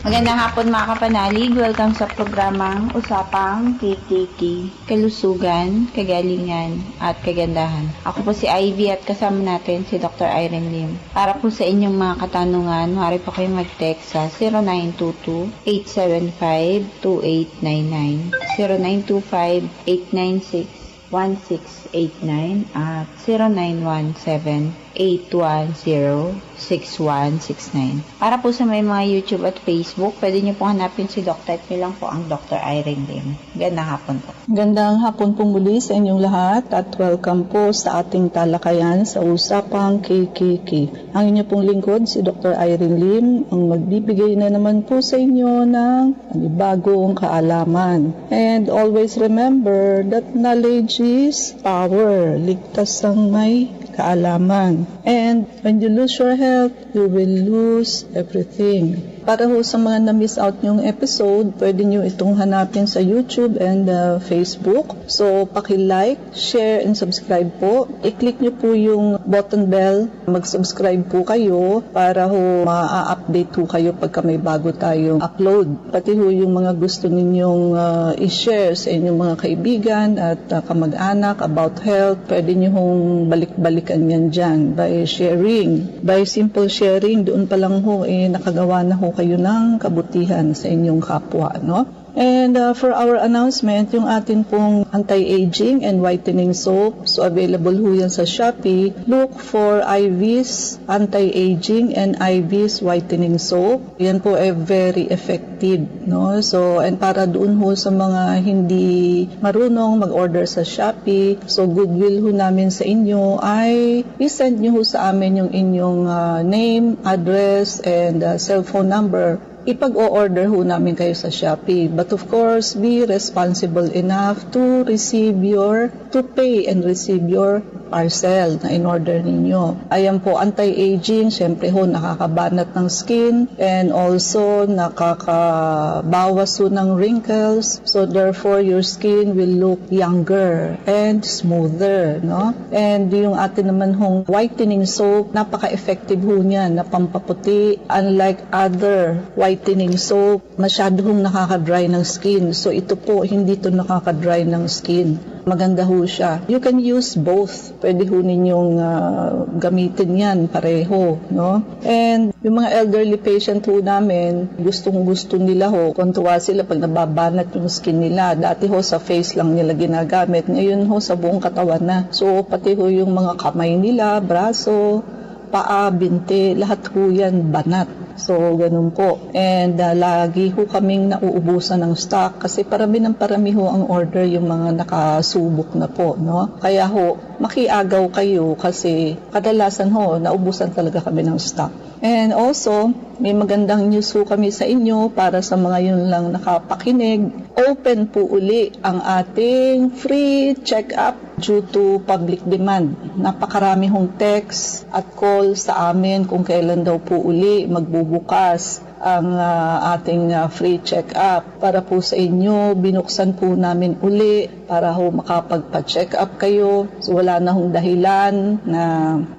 Magandang hapon mga kapanalig. Welcome sa programang Usapang KKK, Kalusugan, Kagalingan at Kagandahan. Ako po si Ivy at kasama natin si Dr. Irene Lim. Para po sa inyong mga katanungan, maaari po kayong mag-text sa 0922-875-2899, 0925-896-1689 at 0917-810-6169. Para po sa may mga YouTube at Facebook, pwede niyo po hanapin si Dr. at nilang po ang Dr. Irene Lim. Gandang hapon po. Gandang hapon po muli sa inyong lahat at welcome po sa ating talakayan sa Usapang KKK. Ang inyo pong lingkod, si Dr. Irene Lim, ang magbibigay na naman po sa inyo ng bagong kaalaman. And always remember that knowledge is power. Ligtas ang may kaalaman. And when you lose your health, you will lose everything. Para ho sa mga na-miss out yung episode, pwede nyo itong hanapin sa YouTube and Facebook. So, paki-like, share, and subscribe po. I-click nyo po yung button bell. Mag-subscribe po kayo para ho ma-update po kayo pagka may bago tayong upload. Pati ho yung mga gusto ninyong i-share sa inyong mga kaibigan at kamag-anak about health, pwede nyo hong balik-balikan yan dyan by sharing. By simple sharing, doon pa lang ho nakagawa na ho kayo ng kabutihan sa inyong kapwa, no? And for our announcement, yung atin pong anti-aging and whitening soap, so available ho yan sa Shopee. Look for Ivy's anti-aging and Ivy's whitening soap. Yan po ay very effective, no? So, and para doon ho sa mga hindi marunong mag-order sa Shopee, so goodwill ho namin sa inyo ay i-send nyo ho sa amin yung inyong name, address, and cellphone number. Ipag-o-order ho namin kayo sa Shopee. But of course, be responsible enough to pay and receive your parcel na in-order ninyo. Ayan po, anti-aging, syempre ho, nakakabanat ng skin and also nakakabawas ho ng wrinkles. So therefore, your skin will look younger and smoother, no? And yung atin naman hong whitening soap, napaka-effective ho niyan na pampaputi. Unlike other whitening soap, masyadong nakaka-dry ng skin. So ito po, hindi to nakaka-dry ng skin. Maganda ho siya. You can use both. Pwede ho ninyong gamitin yan pareho, no? And yung mga elderly patient ho namin, gustong-gusto nila ho. Kontuwa sila pag nababanat yung skin nila. Dati ho sa face lang nila ginagamit. Ngayon ho sa buong katawan na. So pati ho yung mga kamay nila, braso, paa, binti, lahat ho yan banat. So, ganun po. And lagi ho kaming nauubusan ng stock kasi parami ho ang order yung mga nakasubok na po, no? Kaya ho, makiagaw kayo kasi kadalasan ho, naubusan talaga kami ng stock. And also, may magandang news ho kami sa inyo para sa mga yun lang nakapakinig. Open po uli ang ating free check-up due to public demand. Napakarami hong text at call sa amin kung kailan daw po uli magbubukas ang ating free check-up. Para po sa inyo, binuksan po namin uli para ho makapagpa-check up kayo. So wala na hong dahilan na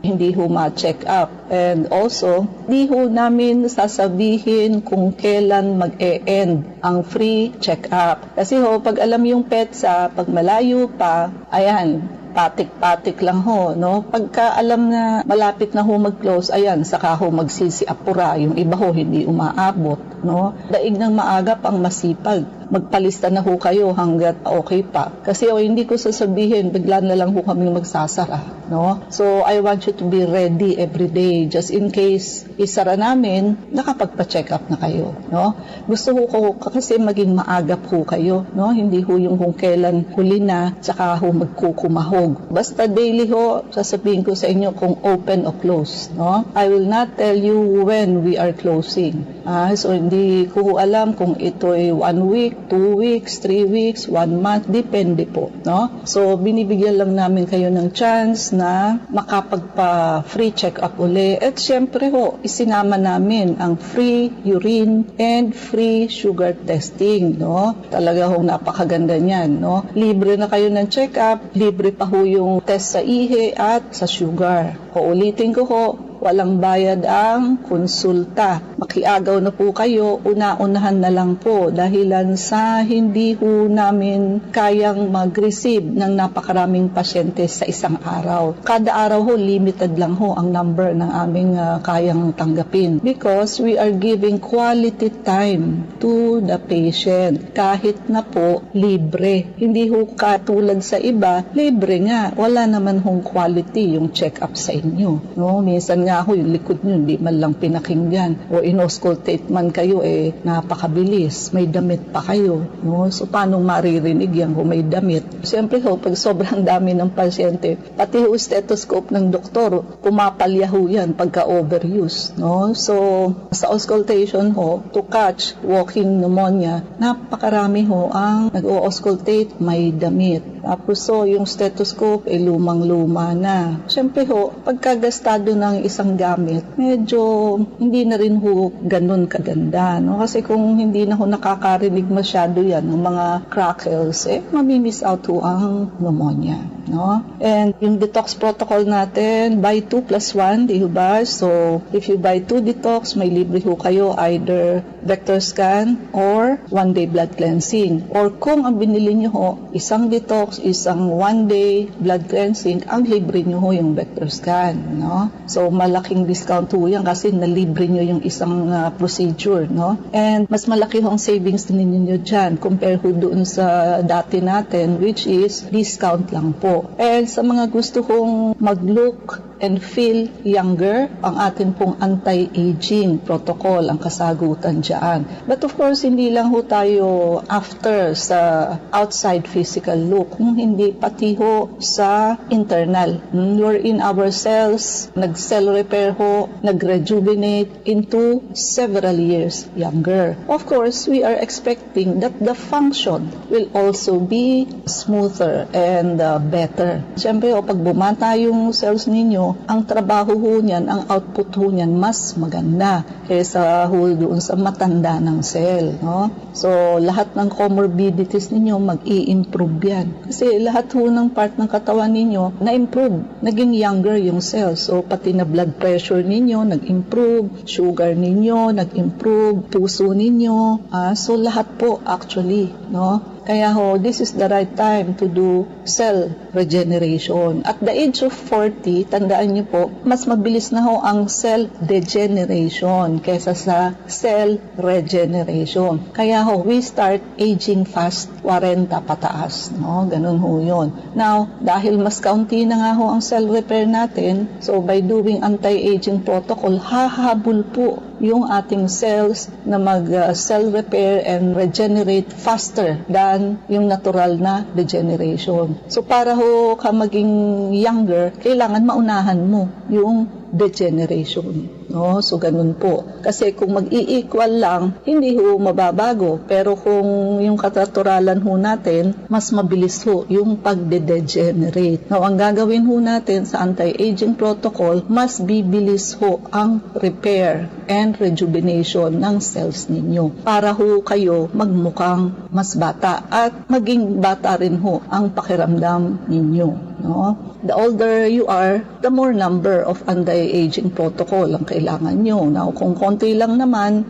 hindi ho ma-check up. And also, di ho namin sasabihin kung kailan mag-e-end ang free check-up. Kasi ho, pag alam yung petsa, pag malayo pa, ayan, patik-patik lang ho, no? Pagka alam na malapit na ho mag-close, ayan, saka ho magsisiapura. Yung iba ho, hindi umaabot, no? Daig ng maaga pang masipag. Magpalista na ho kayo hanggat okay pa. Kasi hindi ko sasabihin, bigla na lang ho kami magsasara, no? So, I want you to be ready every day. Just in case isara namin, nakapagpa-check up na kayo, no? Gusto ko kasi maging maagap ho kayo, no? Hindi ho yung kung kailan huli na, tsaka ho magkukumahog. Basta daily ho, sasabihin ko sa inyo kung open o close, no? I will not tell you when we are closing. So, hindi ko alam kung ito ay 1 week, 2 weeks, 3 weeks, 1 month, depende po, no? So, binibigyan lang namin kayo ng chance na makapagpa-free check-up uli. At syempre ho, isinama namin ang free urine and free sugar testing, no? Talaga ho, napakaganda niyan, no? Libre na kayo ng check-up, libre pa ho yung test sa ihi at sa sugar. Uulitin ko ho, walang bayad ang konsulta. Makiagaw na po kayo, una-unahan na lang po dahilan sa hindi ho namin kayang mag-receive ng napakaraming pasyente sa isang araw. Kada araw ho, limited lang ho ang number ng aming kayang tanggapin because we are giving quality time to the patient. Kahit na po, libre. Hindi ho katulad sa iba, libre nga. Wala naman hong quality yung check-up sa inyo. No? Minsan nga ho, yung likod nyo, hindi man lang pinakinggan. O in-auscultate man kayo, napakabilis. May damit pa kayo. No? So, paano maririnig yan kung may damit? Siyempre ho, pag sobrang dami ng pasyente, pati ho stethoscope ng doktor, pumapalya ho yan pagka overuse. No? So, sa auscultation ho, to catch walking pneumonia, napakarami ho ang nag-o-auscultate, may damit. Tapos so, yung stethoscope ay lumang-luma na. Siyempre ho, pagkagastado ng isang gamit, medyo hindi na rin ho ganun kaganda. No? Kasi kung hindi na ho nakakarinig masyado yan, ng mga crackles, mamimiss out ho ang pneumonia. No? And yung detox protocol natin, buy 2 plus 1, di ba? So, if you buy 2 detox, may libre ho kayo either vector scan or 1-day blood cleansing. Or kung ang binili nyo ho, isang detox, isang 1-day blood cleansing, ang libre nyo ho yung vector scan. No? So, malaking discount ho yan kasi nalibre nyo yung isang procedure. No? And mas malaki ho ang savings din ninyo dyan compare ho doon sa dati natin, which is discount lang po. And sa mga gusto kong mag-look and feel younger, ang atin pong anti-aging protocol ang kasagutan dyan. But of course, hindi lang ho tayo after sa outside physical look, hindi pati ho sa internal. We're in our cells, nag-cell repair ho, nag-rejuvenate into several years younger. Of course, we are expecting that the function will also be smoother and better. Siyempre, pag bumata yung cells ninyo, ang trabaho ho niyan, ang output ho niyan, mas maganda kaysa ho doon sa matanda ng cell. No? So, lahat ng comorbidities ninyo, mag-i-improve yan. Kasi lahat ho ng part ng katawan ninyo, na-improve. Naging younger yung cells. So, pati na blood pressure ninyo, nag-improve. Sugar ninyo, nag-improve. Puso ninyo. So, lahat po actually. No? Kaya ho, this is the right time to do cell regeneration. At the age of 40, tandaan nyo po, mas mabilis na ho ang cell degeneration kaysa sa cell regeneration. Kaya ho, we start aging fast, 40 pataas. No? Ganun ho yun. Now, dahil mas kaunti na nga ho ang cell repair natin, so by doing anti-aging protocol, hahabol po yung ating cells na mag-cell repair and regenerate faster than yung natural na degeneration. So para ho ka maging younger, kailangan maunahan mo yung degeneration. No? So, ganun po. Kasi kung mag-i-equal lang, hindi ho mababago. Pero kung yung kataturalan ho natin, mas mabilis ho yung pagde-degenerate. Now, ang gagawin ho natin sa anti-aging protocol, mas bibilis ho ang repair and rejuvenation ng cells ninyo. Para ho kayo magmukhang mas bata at maging bata rin ho ang pakiramdam ninyo. No? The older you are, the more number of anti-aging protocol ang kailangan nyo. Now, kung konti lang naman,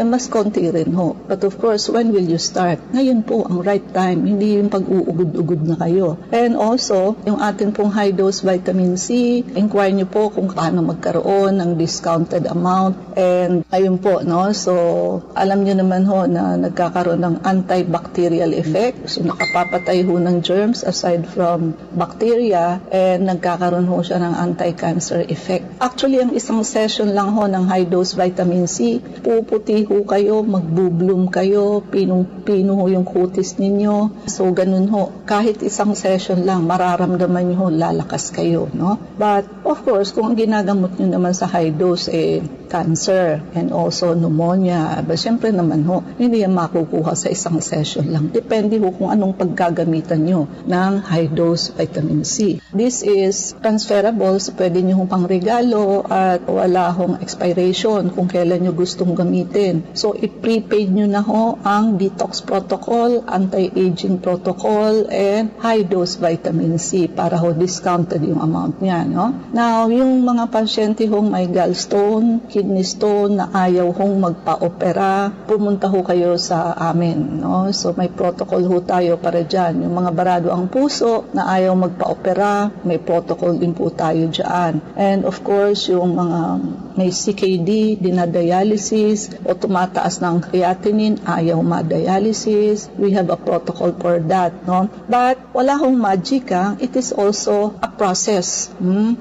mas konti rin ho. But of course, when will you start? Ngayon po ang right time, hindi yung pag-uugod-ugod na kayo. And also, yung ating pong high-dose vitamin C, inquire nyo po kung paano magkaroon ng discounted amount. And ayun po, no? So, alam nyo naman ho na nagkakaroon ng antibacterial effect. So, nakapapatay ho ng germs aside from bacteria, and nagkakaroon ho siya ng anti-cancer effect. Actually, ang isang session lang ho ng high-dose vitamin C, puputi ho kayo, magbo-bloom kayo, pinong-pino ho yung kutis ninyo. So, ganun ho. Kahit isang session lang, mararamdaman nyo ho, lalakas kayo. No? But, of course, kung ang ginagamot nyo naman sa high-dose, cancer and also pneumonia. But syempre naman ho, hindi yan makukuha sa isang session lang. Depende ho kung anong paggagamitan nyo ng high-dose vitamin C. This is transferable, so pwede nyo hong pangregalo at wala hong expiration kung kailan nyo gustong gamitin. So, i-prepaid nyo na ho ang detox protocol, anti-aging protocol, and high-dose vitamin C para ho discounted yung amount niya. No? Now, yung mga pasyente hong may gallstone, kidney stone na ayaw hong magpa-opera, pumunta ho kayo sa amin. No? So, may protocol ho tayo para dyan. Yung mga barado ang puso na ayaw magpa-opera, may protocol din po tayo dyan. And of course, yung mga may CKD, dinadialysis, o tumataas ng creatinine, ayaw ma-dialysis, we have a protocol for that. No? But wala hong magic. It is also a process.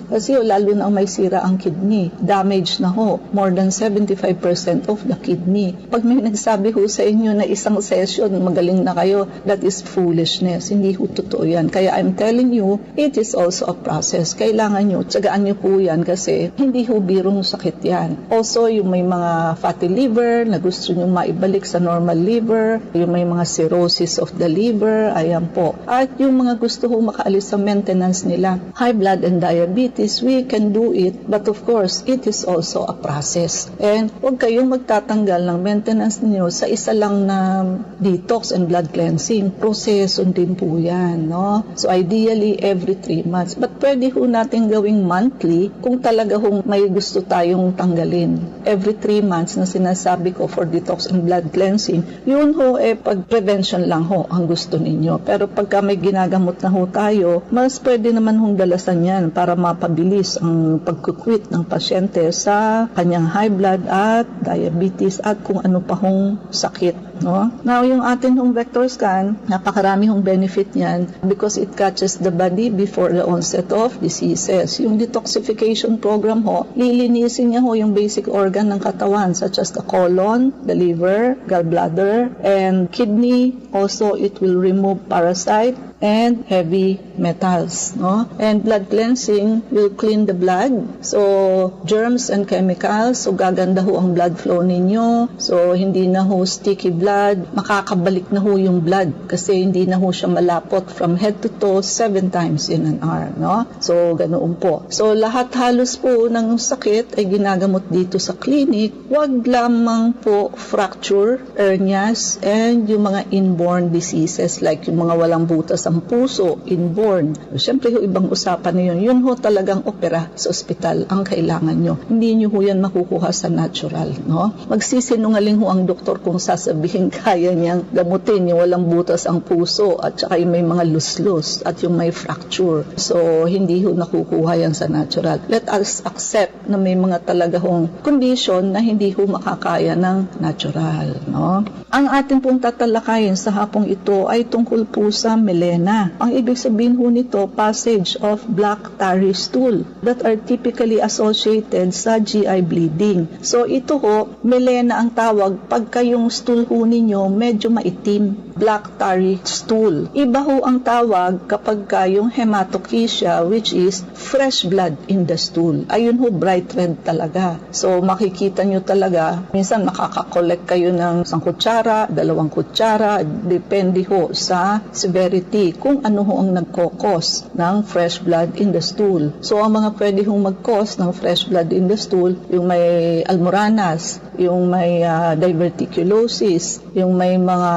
Kasi lalo na may sira ang kidney, damage na ho, more than 75% of the kidney. Pag may nagsabi ho sa inyo na isang session, magaling na kayo, that is foolishness. Hindi ho totoo yan. Kaya I'm telling you, it is also a process. Kailangan nyo, tsagaan nyo po yan kasi hindi ho birong sakit yan. Also, yung may mga fatty liver na gusto nyo maibalik sa normal liver, yung may mga cirrhosis of the liver, ayan po. At yung mga gusto ho makaalis sa maintenance nila, high blood and diabetes, we can do it, but of course, it is also a process. And huwag kayong magtatanggal ng maintenance niyo sa isa lang na detox and blood cleansing. Proseso din po yan. No? So ideally, every 3 months. But pwede ho natin gawing monthly kung talaga hong may gusto tayong tanggalin. Every 3 months na sinasabi ko for detox and blood cleansing, yun ho pag prevention lang ho ang gusto ninyo. Pero pagka may ginagamot na ho tayo, mas pwede naman hong dalasan yan para mapabilis ang pagkukwit ng pasyente sa kanyang high blood at diabetes at kung ano pa hong sakit. No? Now, yung atin hong vector scan, napakarami hong benefit niyan because it catches the body before the onset of diseases. Yung detoxification program ho, lilinisin niya ho yung basic organ ng katawan such as the colon, the liver, gallbladder, and kidney. Also, it will remove parasite and heavy metals. No? And blood cleansing will clean the blood. So, germs and chemicals. So, gaganda ho ang blood flow ninyo. So, hindi na ho sticky blood. Makakabalik na ho yung blood kasi hindi na ho siya malapot from head to toe 7 times in an hour. No? So, ganoon po. So, lahat halos po ng sakit ay ginagamot dito sa clinic. Huwag lamang po fracture, hernias, and yung mga inborn diseases like yung mga walang butas ang puso, inborn. Siyempre, ibang usapan na yun. Yun ho talagang opera sa ospital ang kailangan nyo. Hindi nyo ho yan makukuha sa natural. No? Magsisinungaling ho ang doktor kung sasabihin kaya niyang gamutin yung walang butas ang puso at saka yung may mga luslus at yung may fracture. So, hindi ho nakukuha yan sa natural. Let us accept na may mga talaga hong condition na hindi ho makakaya ng natural. No? Ang ating pong tatalakayin sa hapong ito ay tungkol po sa melena. Ang ibig sabihin ho nito, passage of black tarry stool that are typically associated sa GI bleeding. So ito ho, melena ang tawag pagka yung stool ho ninyo medyo maitim. Black tarry stool. Iba ho ang tawag kapag yung hematochezia which is fresh blood in the stool. Ayun ho, bright red talaga. So makikita nyo talaga, minsan makakakolect kayo ng 1 kutsara, 2 kutsara, depende ho sa severity kung ano ho ang nagkokos ng fresh blood in the stool. So ang mga pwede hong mag-cause ng fresh blood in the stool, yung may almoranas, yung may diverticulosis, yung may mga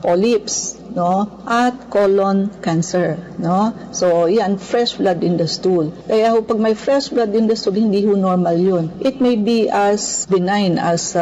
polyps, no? At colon cancer, no? So, yan, fresh blood in the stool. Kaya ho, pag may fresh blood in the stool, hindi ho normal yun. It may be as benign as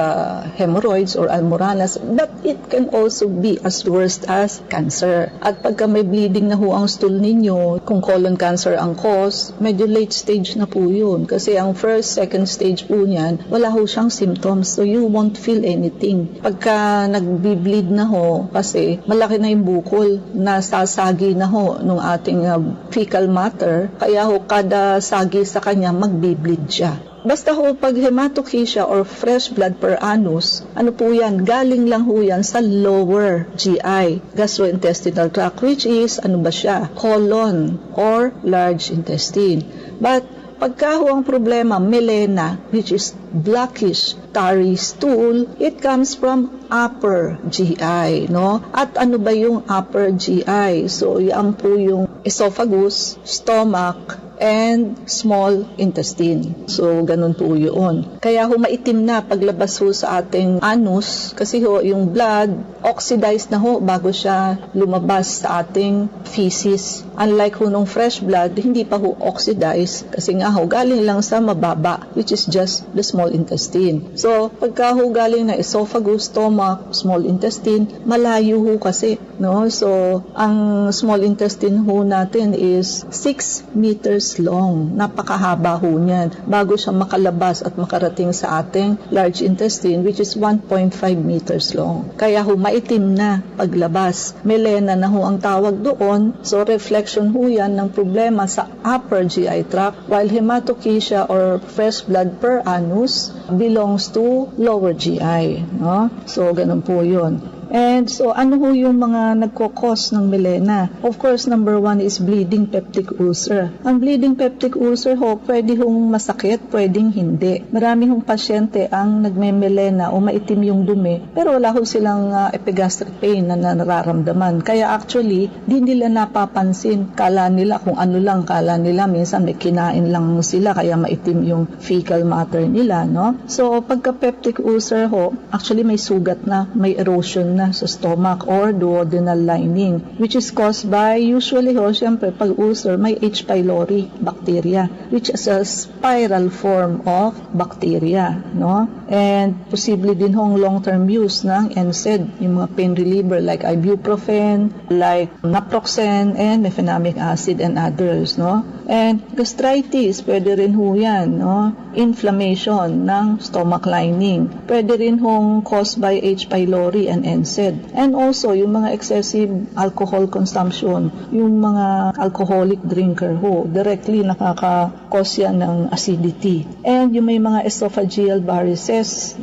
hemorrhoids or almoranas, but it can also be as worst as cancer. At pagka may bleeding na ho ang stool ninyo, kung colon cancer ang cause, medyo late stage na po yun. Kasi ang first, second stage po niyan, wala ho siyang symptoms. So, you won't feel anything. Pagka nagbi-bleed na ho, kasi malaki na yung bukol, nasasagi na ho nung ating fecal matter, kaya ho kada sagi sa kanya magbi-bleed siya. Basta ho, pag hematochezia or fresh blood per annus, ano po yan? Galing lang ho yan sa lower GI, gastrointestinal tract, which is, ano ba siya? Colon or large intestine. But pagka ho ang problema, melena, which is blackish, tarry stool, it comes from upper GI, no? At ano ba yung upper GI? So, yan po yung esophagus, stomach, and small intestine. So, ganun po yun. Kaya ho maitim na paglabas ho sa ating anus kasi ho yung blood oxidized na ho bago siya lumabas sa ating feces. Unlike ho nung fresh blood, hindi pa ho oxidized kasi nga ho galing lang sa mababa, which is just the small intestine. So, pagka ho galing na esophagus, stomach, small intestine, malayo ho kasi, no? So, ang small intestine ho natin is 6 meters long. Napakahaba ho niyan bago siya makalabas at makarating sa ating large intestine, which is 1.5 meters long. Kaya ho maitim na paglabas. Melena na ho ang tawag doon. So reflection ho yan ng problema sa upper GI tract, while hematochezia or fresh blood per annus belongs to lower GI, no? So ganun po yun. And so, ano ho yung mga nagkokos ng melena? Of course, number 1 is bleeding peptic ulcer. Ang bleeding peptic ulcer ho, pwede hong masakit, pwedeng hindi. Marami hong pasyente ang nagme-melena o maitim yung dumi, pero wala ho silang epigastric pain na nararamdaman. Kaya actually, di nila napapansin. Kala nila kung ano lang, kala nila minsan may kinain lang sila, kaya maitim yung fecal matter nila, no? So, pagka peptic ulcer ho, actually may sugat na, may erosion na sa stomach or duodenal lining, which is caused by, usually ho, syempre, pag ulcer, may H. pylori bacteria, which is a spiral form of bacteria, no? And posibly din hong long-term use ng NSAID, yung mga pain reliever like ibuprofen, like naproxen, and mefenamic acid and others, no? And gastritis, pwede rin ho yan, no? Inflammation ng stomach lining, pwede rin hong caused by H. pylori and NSAID. And also, yung mga excessive alcohol consumption, yung mga alcoholic drinker ho, directly nakaka-cause yan ng acidity. And yung may mga esophageal varices,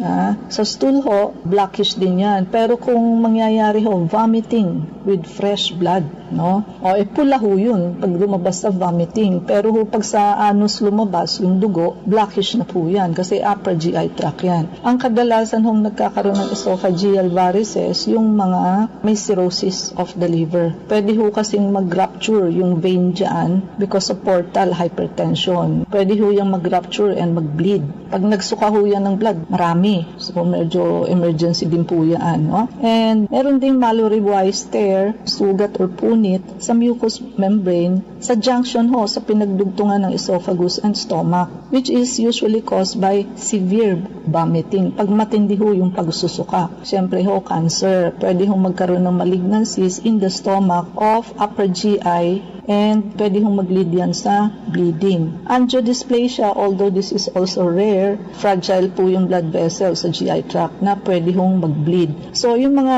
sa stool ho, blackish din yan. Pero kung mangyayari ho, vomiting with fresh blood, no? O pula ho yun pag lumabas sa vomiting. Pero ho, pag sa anus lumabas, yung dugo, blackish na po yan kasi upper GI tract yan. Ang kadalasan hong nagkakaroon ng esophageal varices, yung mga may cirrhosis of the liver. Pwede ho kasing mag-rupture yung vein dyan because of portal hypertension. Pwede ho yung mag-rupture and mag-bleed. Pag nagsuka ho yan ng blood, marami. So, medyo emergency din po yan, no? And meron ding Mallory-Weiss tear, sugat or punit sa mucous membrane sa junction ho sa pinagdugtungan ng esophagus and stomach, which is usually caused by severe vomiting. Pag matindi ho yung pagsusuka. Siyempre ho, cancer. Pwede hong magkaroon ng malignancies in the stomach of upper GI and pwede hong mag-lead yan sa bleeding. Angiodysplasia, although this is also rare, fragile po yung blood vessel sa GI tract na pwede hong mag-bleed. So, yung mga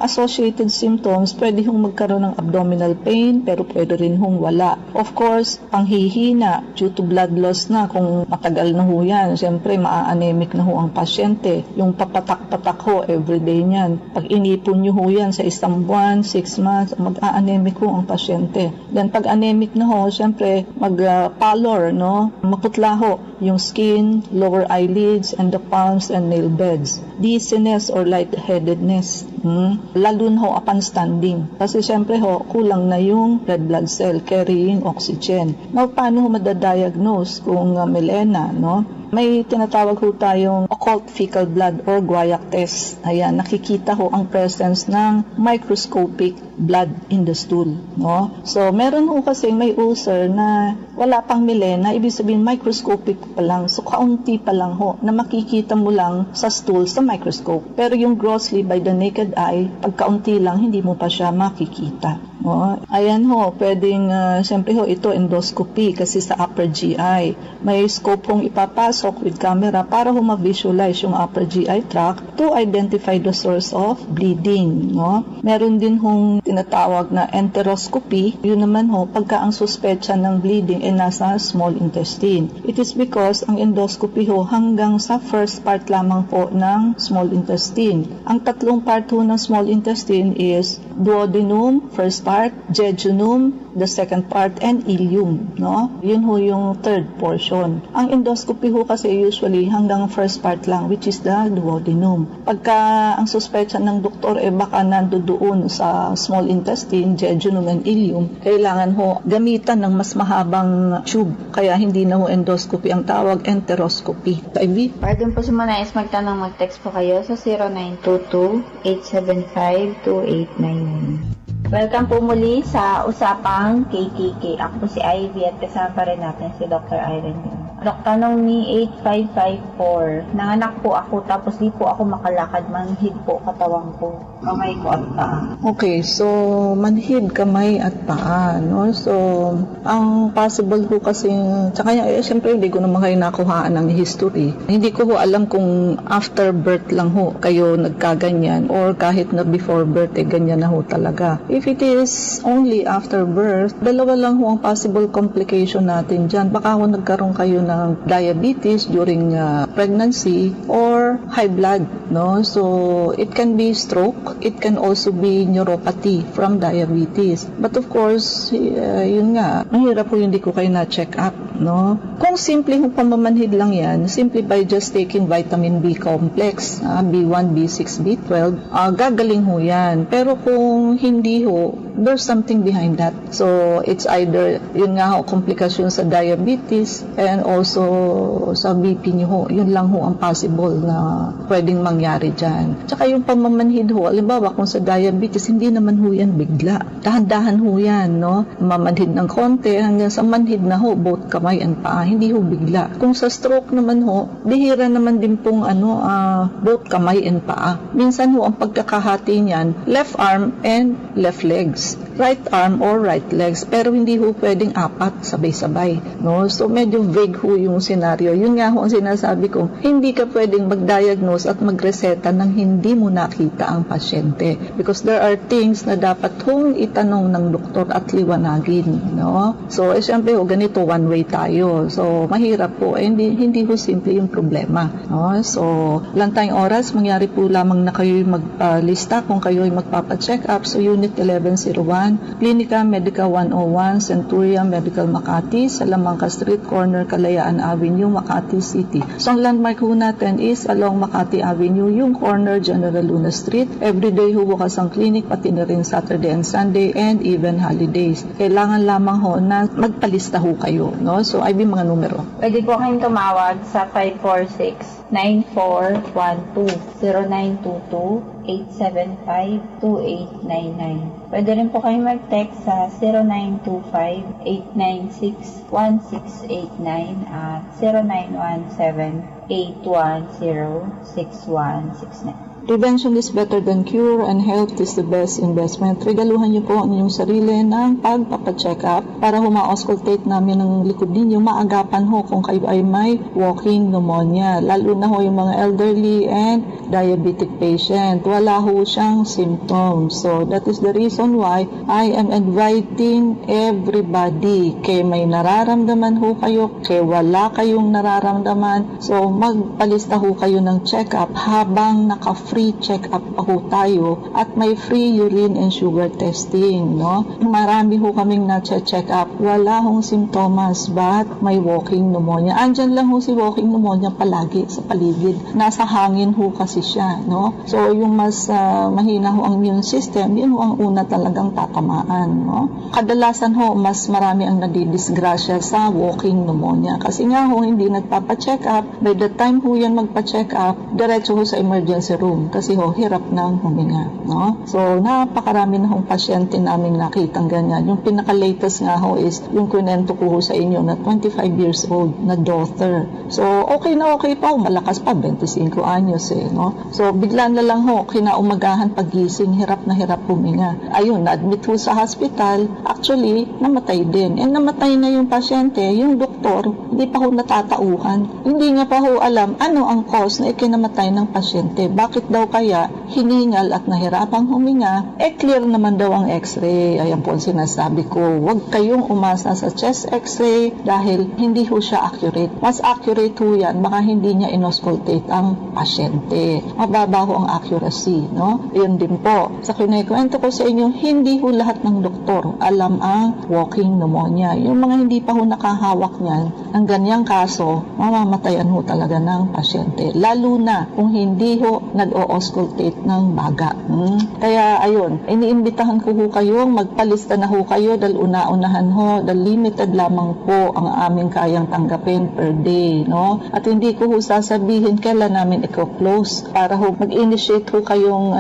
associated symptoms, pwede hong magkaroon ng abdominal pain, pero pwede rin hong wala. Of course, panghihina due to blood loss na, kung matagal na ho yan, siyempre maa-anemic na ho ang pasyente. Yung papatak-patak ho, everyday niyan. Pag inipon nyo ho yan sa isang buwan, 6 months, mag-a-anemic ho ang pasyente. Then, pag anemic na ho, siyempre, mag-pallor, no? Maputla ho yung skin, lower eyelids, and the palms and nail beds. Dizziness or lightheadedness. Lalo na ho upon standing. Kasi siyempre ho, kulang na yung red blood cell carrying oxygen. Now, paano ho madadiagnose kung melena, no? May tinatawag ho tayong occult fecal blood or guaiac test. Ayan, nakikita ho ang presence ng microscopic blood in the stool, no? So, meron ho kasi may ulcer na wala pang melena, ibig sabihin microscopic pa lang. So, kaunti pa lang ho na makikita mo lang sa stool sa microscope. Pero yung grossly by the naked eye, pag kaunti lang, hindi mo pa siya makikita. No? Ayan ho, pwedeng, siyempre ho, ito endoscopy kasi sa upper GI. May scope hong ipapasok with camera para ho ma-visualize yung upper GI tract to identify the source of bleeding. No? Meron din hong tinatawag na enteroscopy. Yun naman ho, pagka ang suspecha ng bleeding ay nasa small intestine. It is because ang endoscopy ho hanggang sa first part lamang po ng small intestine. Ang tatlong part ho ng small intestine is duodenum, first part, part, jejunum, the second part, and ileum, no? Yun ho yung third portion. Ang endoscopy ho kasi usually hanggang first part lang, which is the duodenum. Pagka ang suspecha ng doktor baka nandoon sa small intestine, jejunum and ileum, kailangan ho gamitan ng mas mahabang tube. Kaya hindi na ho endoscopy ang tawag, enteroscopy. Ivy? Para dun po sa mga nais magtanong, mag-text po kayo sa 0922-875-2891. Welcome po muli sa Usapang KKK. Ako po si Ivy at kasama pa rin natin si Dr. Irene. Dok, tanong ni 8554. Nanganak po ako tapos di po ako makalakad, manhid po katawan ko, kamay ko at paa. Okay, so manhid, kamay at paa, no? So, ang possible po kasi, tsaka siyempre hindi ko naman kayo nakuhaan ng history. Hindi ko ho alam kung after birth lang ho kayo nagkaganyan or kahit na before birth, ganyan na ho talaga. If it is only after birth, dalawa lang ho ang possible complication natin dyan. Baka ho nagkaroon kayo ng diabetes during pregnancy or high blood, no? So it can be stroke, it can also be neuropathy from diabetes. But of course, yun nga, mahirap po hindi ko kayo na-check up, no? Kung simple kung pamamanhid lang yan, simply by just taking vitamin B complex, B1, B6, B12, gagaling ho yan. Pero kung hindi ho, there's something behind that. So it's either, yun nga ho, komplikasyon sa diabetes and also sa BP nyo ho. Yun lang ho ang possible na pwedeng mangyari dyan. Tsaka yung pamamanhid ho, alimbawa kung sa diabetes, hindi naman ho yan bigla. Dahan-dahan ho yan, no? Mamanhid ng konti hanggang sa manhid na ho, both kamay and paa. Hindi ho bigla. Kung sa stroke naman ho, bihira naman din pong both kamay and paa. Minsan ho, ang pagkakahati niyan, left arm and left legs. Right arm or right legs. Pero hindi ho pwedeng apat sabay-sabay, no? So medyo vague ho yung senaryo. Yun nga ho ang sinasabi ko, hindi ka pwedeng mag-diagnose at magreseta nang hindi mo nakita ang pasyente. Because there are things na dapat hong itanong ng doktor at liwanagin, no? So, siyempre ho, ganito, one way tayo. So, mahirap po. Hindi ho simple yung problema, no? So, lang tayong oras, mangyari po lamang na kayo'y magpalista kung kayo'y magpapacheck up. So, Unit 1101, Clinica Medica 101, Centuria Medical Makati, Salamanca Street, Corner Kalayaan Avenue, Makati City. So, ang landmark ho natin is along Makati Avenue, yung corner General Luna Street. Everyday ho bukas ang clinic, pati na rin Saturday and Sunday and even holidays. Kailangan lamang ho na magpalista ho kayo, no? So, ay mga numero. Pwede po kayong tumawag sa 546-9412, 0922-875-2899. Pwede rin po kayong mag-text sa 0925-896-1689 at 0917-810-6169. Prevention is better than cure and health is the best investment. Regaluhan niyo po ang inyong sarili ng pagpapacheck up para huma-auscultate namin ng likod ninyo. Maagapan ho kung kayo ay may walking pneumonia. Lalo na ho yung mga elderly and diabetic patient. Wala ho siyang symptoms. So that is the reason why I am inviting everybody. Kaya may nararamdaman ho kayo, kaya wala kayong nararamdaman. So magpalista ho kayo ng check up habang naka-free check-up pa ho tayo at may free urine and sugar testing, no? Marami ho kaming na-check up. Wala hong simptomas but may walking pneumonia. Andyan lang ho si walking pneumonia palagi sa paligid. Nasa hangin ho kasi siya, no? So, yung mas mahina ho ang immune system, yun ho ang una talagang tatamaan, no? Kadalasan ho, mas marami ang nadidisgrasya sa walking pneumonia. Kasi nga ho, hindi nagpapa-check up. By the time ho yan magpa-check up, diretso ho sa emergency room. Kasi ho, hirap nang huminga, no? So, napakarami na hong pasyente namin nakitang ganyan. Yung pinaka-latest nga ho is yung kunento ko ho sa inyo na 25 years old na daughter. So, okay na okay pa ho, malakas pa, 25 anyos no? So, bigla na lang ho, kinaumagahan pagising, hirap na hirap huminga. Ayun, na-admit ho sa hospital, actually, namatay din. And namatay na yung pasyente, yung doktor, hindi pa ho natatauhan. Hindi nga pa ho daw alam ano ang cause na ikinamatay ng pasyente. Bakit daw kaya hiningal at nahirapang huminga? Clear naman daw ang x-ray. Ayan po ang sinasabi ko. Huwag kayong umasa sa chest x-ray dahil hindi ho siya accurate. Mas accurate ho yan, baka hindi niya inoscultate ang pasyente. Mababa ho ang accuracy, no? Yun din po. Sa kinikwento ko sa inyo, hindi ho lahat ng doktor alam ang walking pneumonia. Yung mga hindi pa ho nakahawak niyan, ang ganyang kaso, mamamatayan ho talaga ng pasyente. Lalo na kung hindi ho nag-o-auscultate ng baga. Kaya ayun, iniimbitahan ko ho kayong magpalista na ho kayo dahil una-unahan ho, dahil limited lamang po ang aming kayang tanggapin per day, no? At hindi ko ho sasabihin kailan namin i-close para ho mag-initiate ho kayong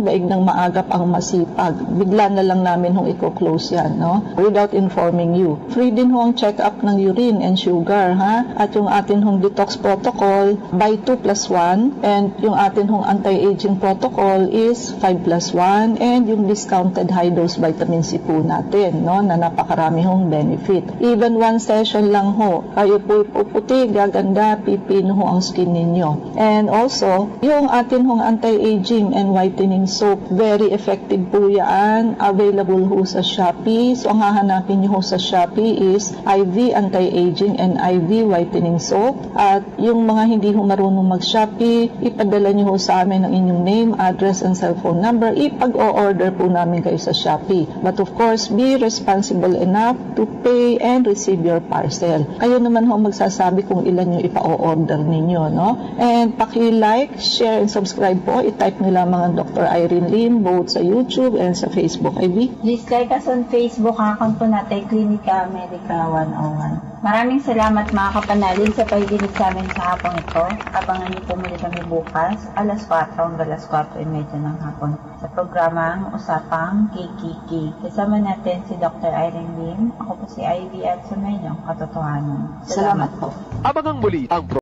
daig ng maagap ang masipag. Bigla na lang namin ho i-close yan, no? Without informing you. Free din ho ang check-up ng urine and sugar, ha? At yung atin hong detox protocol by 2+1 and yung atin hong anti-aging protocol is 5+1 and yung discounted high-dose vitamin C po natin, no? Na napakarami hong benefit. Even one session lang ho, kayo po puputi, gaganda, pipino ho ang skin ninyo. And also, yung atin hong anti-aging and whitening soap, very effective po yan. Available ho sa Shopee. So, ang hahanapin nyo ho sa Shopee is IV anti-aging and IV whitening soap. At yung mga hindi ho marunong mag-Shopee, ipadala nyo ho sa amin ang inyong name, address, and cellphone number. Ipag-o-order po namin kayo sa Shopee. But of course, be responsible enough to pay and receive your parcel. Kayo naman ho magsasabi kung ilan yung ipa-o-order ninyo, no? And paki-like, share, and subscribe po. I-type nyo lamang ang Dr. Irene Lim both sa YouTube and sa Facebook. Ivy? Please like us on Facebook, ang account po natin, Clinica Medica 101. Maraming salamat mga kapanalin sa pakikinig sa amin sa hapong ito. Abangan niyo po muli kami bukas, alas 4 hanggang alas 4:30 ng hapon sa programang Usapang Kikiki. Kasama natin si Dr. Irene Lim. Ako po si Ivy at sa inyong katotohanan. Salamat po. Abangang muli ang